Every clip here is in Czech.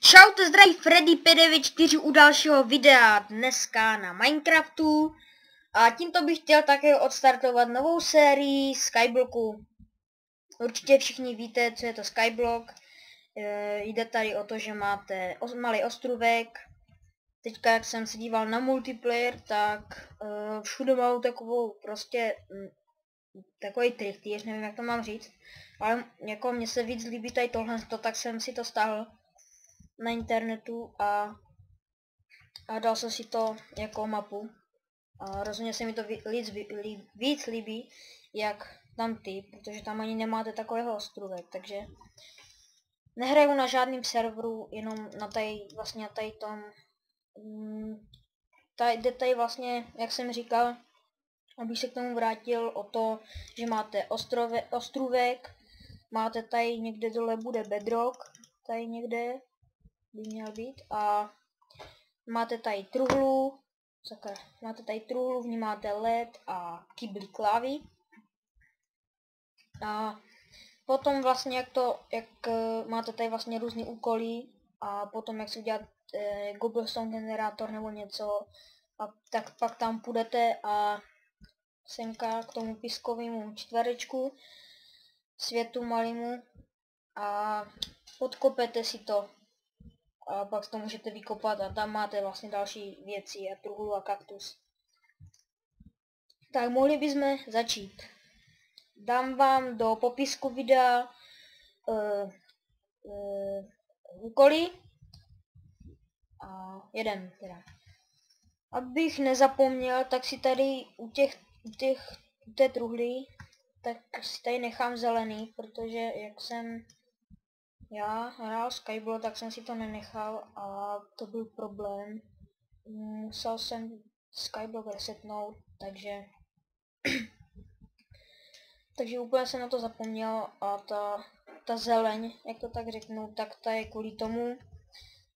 Čau, to zdraví Freddy P94 u dalšího videa dneska na Minecraftu. A tímto bych chtěl také odstartovat novou sérii Skyblocku. Určitě všichni víte, co je to Skyblock. Jde tady o to, že máte malý ostrůvek. Teďka, jak jsem se díval na multiplayer, tak všude mám takovou prostě takový trichtýř, nevím, jak to mám říct. Ale jako mně se víc líbí tady tohle, tak jsem si to stáhl na internetu a dal jsem si to jako mapu. A rozhodně se mi to víc líbí, jak tam ty, protože tam ani nemáte takového ostrůvek, takže nehraju na žádném serveru, jenom na tady tom. Jde tady vlastně, jak jsem říkal, abych se k tomu vrátil, o to, že máte ostrůvek, máte tady někde dole bude bedrock, tady někde by měl být, a máte tady truhlu, v ní máte led a kybli klávy. A potom vlastně jak máte tady vlastně různé úkoly a potom jak si udělat cobblestone generátor nebo něco, a tak pak tam půjdete a semka k tomu pískovému čtverečku, světu malému, a podkopete si to. A pak to můžete vykopat a tam máte vlastně další věci a truhlu a kaktus. Tak mohli bychom začít. Dám vám do popisku videa úkoly a jedem teda. Abych nezapomněl, tak si tady u té truhly, tak si tady nechám zelený, protože jak jsem já hrál Skyblock, tak jsem si to nenechal a to byl problém. Musel jsem Skyblock resetnout, takže úplně jsem na to zapomněl, a ta zeleň, jak to tak řeknu, tak ta je kvůli tomu,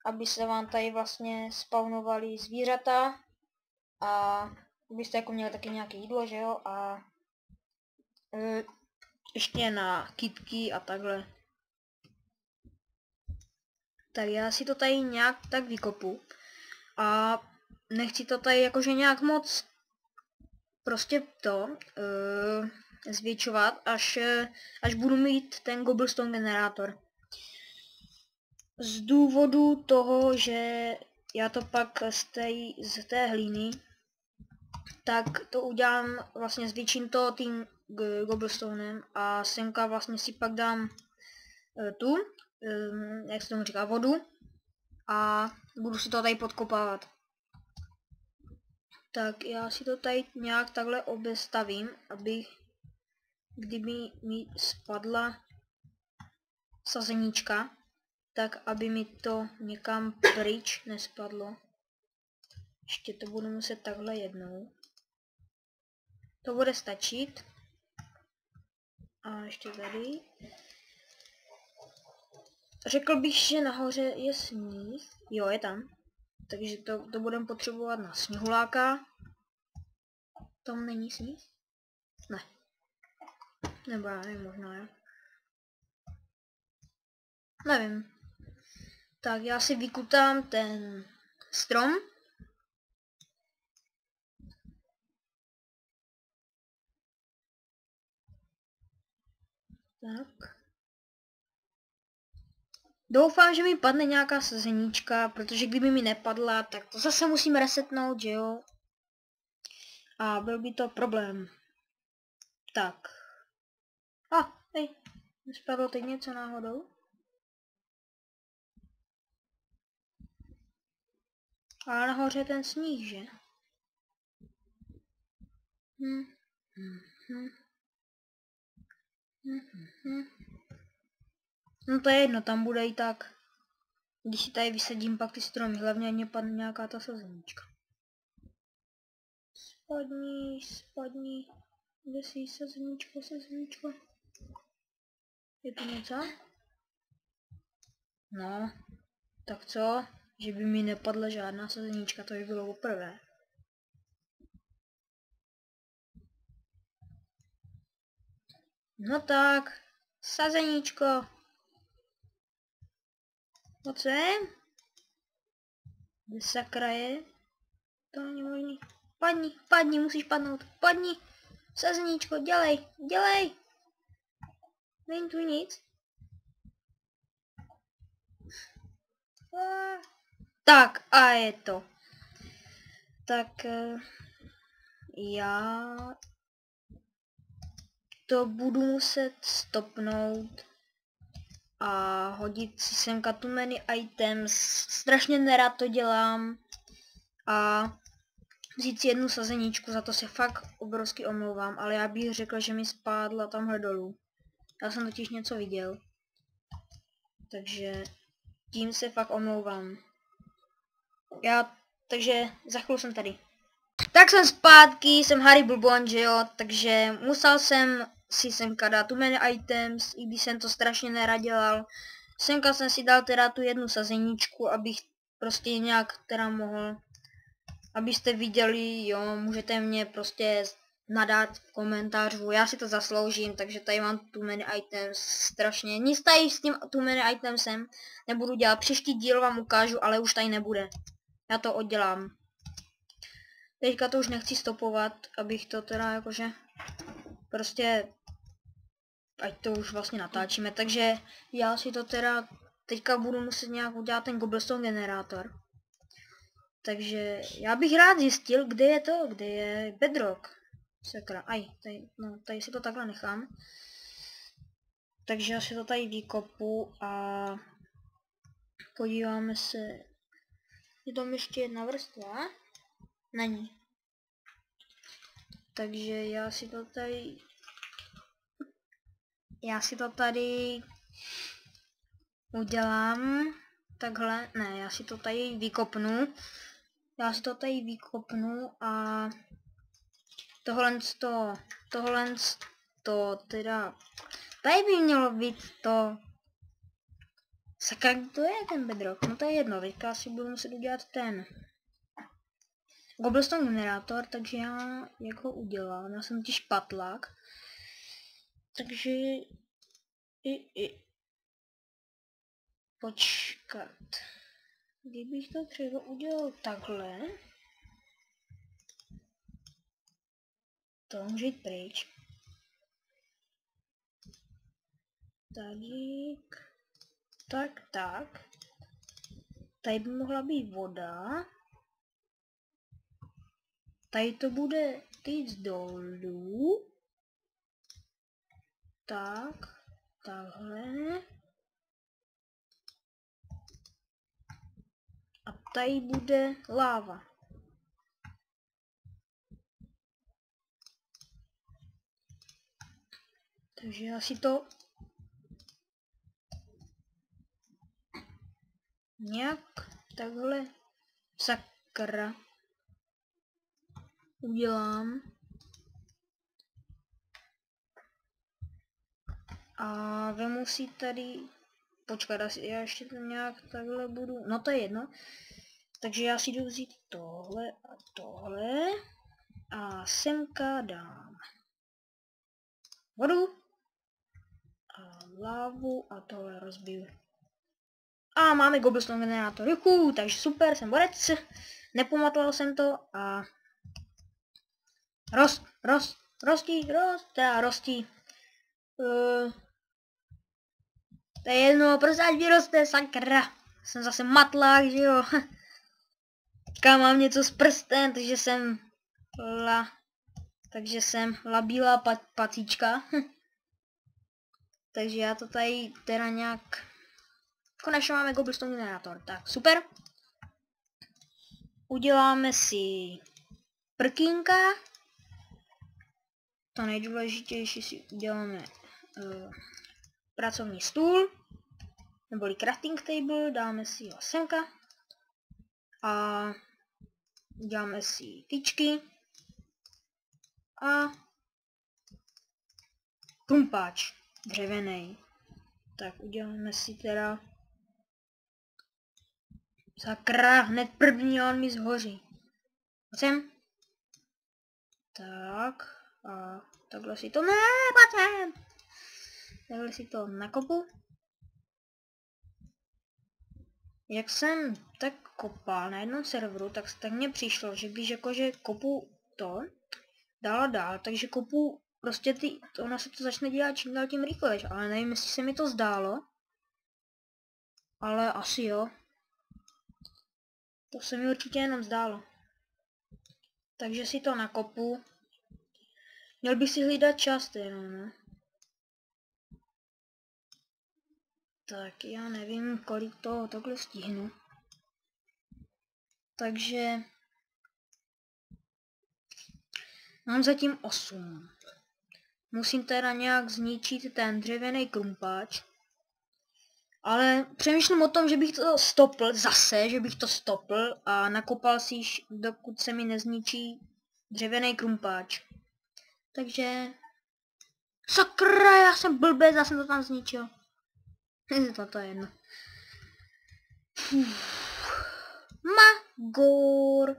aby se vám tady vlastně spawnovaly zvířata a abyste jako měli taky nějaké jídlo, že jo, a ještě na kytky a takhle. Tak já si to tady nějak tak vykopu a nechci to tady jakože nějak moc prostě to zvětšovat, až budu mít ten cobblestone generátor. Z důvodu toho, že já to pak z té hlíny, tak to udělám, vlastně zvětším to tím cobblestonem a semka vlastně si pak dám jak se tomu říká, vodu a budu si to tady podkopávat. Tak já si to tady nějak takhle obestavím, aby kdyby mi spadla sazenička, tak aby mi to někam pryč nespadlo. Ještě to budu muset takhle jednou. To bude stačit. A ještě tady. Řekl bych, že nahoře je sníh. Jo, je tam. Takže to budeme potřebovat na sněhuláka. Tam není sníh? Ne. Nebo já nevím, možná jo. Nevím. Tak já si vykutám ten strom. Tak. Doufám, že mi padne nějaká sazeníčka, protože kdyby mi nepadla, tak to zase musím resetnout, že jo? A byl by to problém. Tak. Hej, spadlo teď něco náhodou? A nahoře je ten sníh, že? No to je jedno, tam bude i tak. Když si tady vysadím pak ty stromy, hlavně mě padne nějaká ta sazenička. Spadni. Kde jsi, sazeničko? Je tu něco? No, tak co? Že by mi nepadla žádná sazenička, to by bylo poprvé. No tak, sazeníčko. No co je? Kde sakra je? To není možný. Padni, musíš padnout. Padni. Sazníčko, dělej. Není tu nic. Tak a je to. Tak já to budu muset stopnout a hodit si semka tu menu items. Strašně nerad to dělám. A vzít si jednu sazeníčku, za to se fakt obrovsky omlouvám, ale já bych řekl, že mi spadla tamhle dolů. Já jsem totiž něco viděl. Takže tím se fakt omlouvám. Takže za chvíli jsem tady. Tak jsem zpátky, jsem Harry Blbon, že jo, takže musel jsem si semka dát tu menu items, i když jsem to strašně nerad dělal. Semka jsem si dal teda tu jednu sazeníčku, abych prostě nějak teda mohl, abyste viděli, jo, můžete mě prostě nadat v komentářů, já si to zasloužím, takže tady mám tu menu items strašně, nic tady s tím tu menu itemsem nebudu dělat, příští díl vám ukážu, ale už tady nebude, já to oddělám. Teďka to už nechci stopovat, abych to teda jakože, prostě, ať to už vlastně natáčíme, takže já si to teda, teďka budu muset nějak udělat ten cobblestone generátor. Takže já bych rád zjistil, kde je to, kde je bedrock. Sakra, tady si to takhle nechám. Takže já si to tady vykopu a podíváme se. Je tam ještě jedna vrstva? Není. Takže já si to tady udělám takhle, ne, já si to tady vykopnu. A tohle teda, tady by mělo být to, sakra, to je ten bedrock, no to je jedno, teďka si budu muset udělat ten cobblestone generátor, takže jak ho udělám, já jsem totiž patlák, takže počkat, kdybych to třeba udělal takhle, to může jít pryč. Tak. Tady by mohla být voda. Tady to bude jít dolů. Takhle. A tady bude láva. Takže já si to nějak takhle sakra udělám. A vemu si tady, počkat, já ještě to nějak takhle budu, no to je jedno. Takže já si jdu vzít tohle a tohle a semka dám vodu a lávu a tohle rozbiju. A máme cobblestone generátor, juhu, takže super, jsem borec, nepamatoval jsem to a rostí. To je jedno, prostě ať vyroste, sakra. Jsem zase matlák, že jo. Teďka mám něco s prstem, takže jsem labíla pacíčka. Takže já to tady teda nějak, konečně máme cobblestone generátor, tak super. Uděláme si prkínka. To nejdůležitější si uděláme pracovní stůl, neboli crafting table, dáme si ho semka a uděláme si tyčky a krumpáč dřevěný. Tak uděláme si teda, sakra, hned první on mi zhoří. Pojďem. Tak a takhle si to, takhle si to nakopu. jak jsem tak kopal na jednom serveru, tak mně přišlo, že když jakože kopu to dál a dál, takže kopu prostě ona se to začne dělat čím dál tím rychleji, ale nevím, jestli se mi to zdálo, ale asi jo. To se mi určitě jenom zdálo. Takže si to nakopu. Měl bych si hlídat čas jenom, no. Tak já nevím, kolik toho takhle stihnu. Takže mám zatím 8. Musím teda nějak zničit ten dřevěný krumpáč. Ale přemýšlím o tom, že bych to stopl zase, že bych to stopl a nakopal si již, dokud se mi nezničí dřevěný krumpáč. Takže... Sakra, já jsem blbec, já jsem to tam zničil. To je jedno. Magor.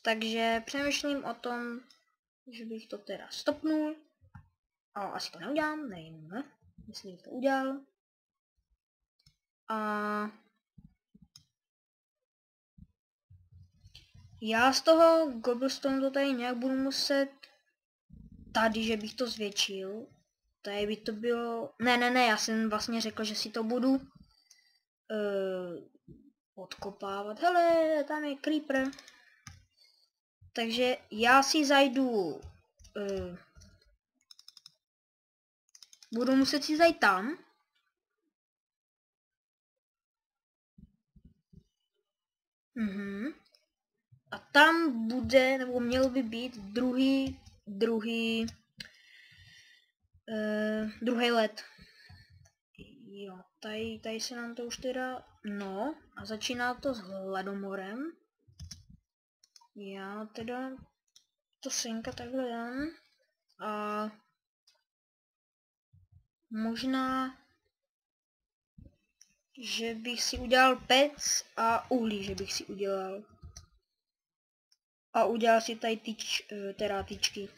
Takže přemýšlím o tom, že bych to teda stopnul. Ale asi to neudělám, nevím, ne? Jestli bych to udělal. A já z toho Cobblestone to tady nějak budu muset tady, že bych to zvětšil. Tady by to bylo... Ne, já jsem vlastně řekl, že si to budu odkopávat. Hele, tam je creeper. Takže já si zajdu... budu muset si zajít tam. A tam bude, nebo měl by být druhý led. Jo, tady se nám to už teda, no, a začíná to s hladomorem. Já teda to senka takhle dám a možná, že bych si udělal pec a uhlí, že bych si udělal. A udělal si tady tyčky.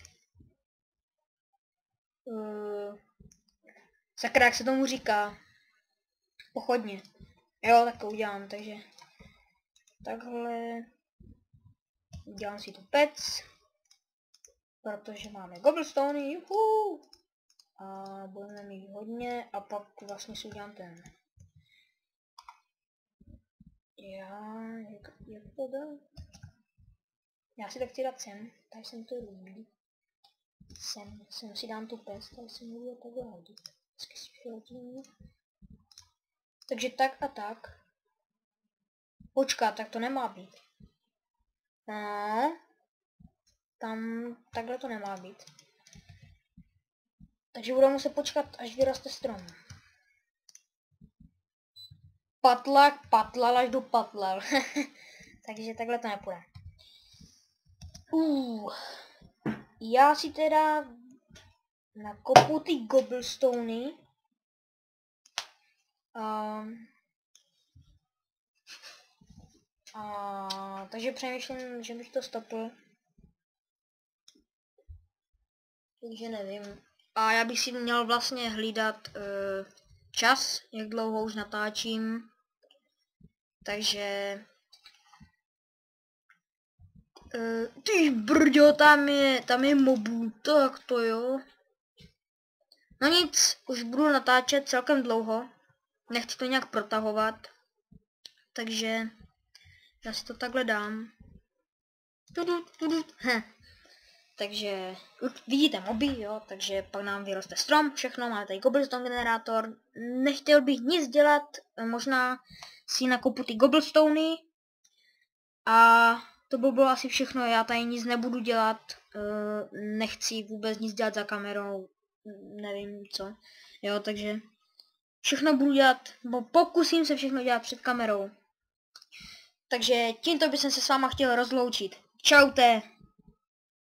Sakra, jak se tomu říká? Pochodně. Jo, tak to udělám, takže takhle udělám si tu pec, protože máme cobblestone, juhu! A budeme mít hodně a pak vlastně si udělám ten. Jak to dá? Já si to chci dát sem, tady jsem to líbí. Sem si dám tu pec, tady se mi bude takhle hodit. Takže tak a tak. Počkat, tak to nemá být. No, tam takhle to nemá být. Takže budu muset počkat, až vyroste strom. Patlal, až do patlal. Takže takhle to nepůjde. Já si teda nakopu ty cobblestony. Takže přemýšlím, že bych to stopl. Takže nevím. A já bych si měl vlastně hlídat čas, jak dlouho už natáčím. Takže... ty brďo, tam je mobů, tak to jo. No nic, už budu natáčet celkem dlouho. Nechci to nějak protahovat. Takže já si to takhle dám. Takže vidíte moby, jo, takže pak nám vyroste strom, všechno, máme tady cobblestone generátor. Nechtěl bych nic dělat, možná si nakopu ty cobblestony. A to by bylo asi všechno, já tady nic nebudu dělat, nechci vůbec nic dělat za kamerou, nevím co, jo, takže všechno budu dělat, nebo pokusím se všechno dělat před kamerou. Takže tímto bych se s váma chtěl rozloučit. Čaute!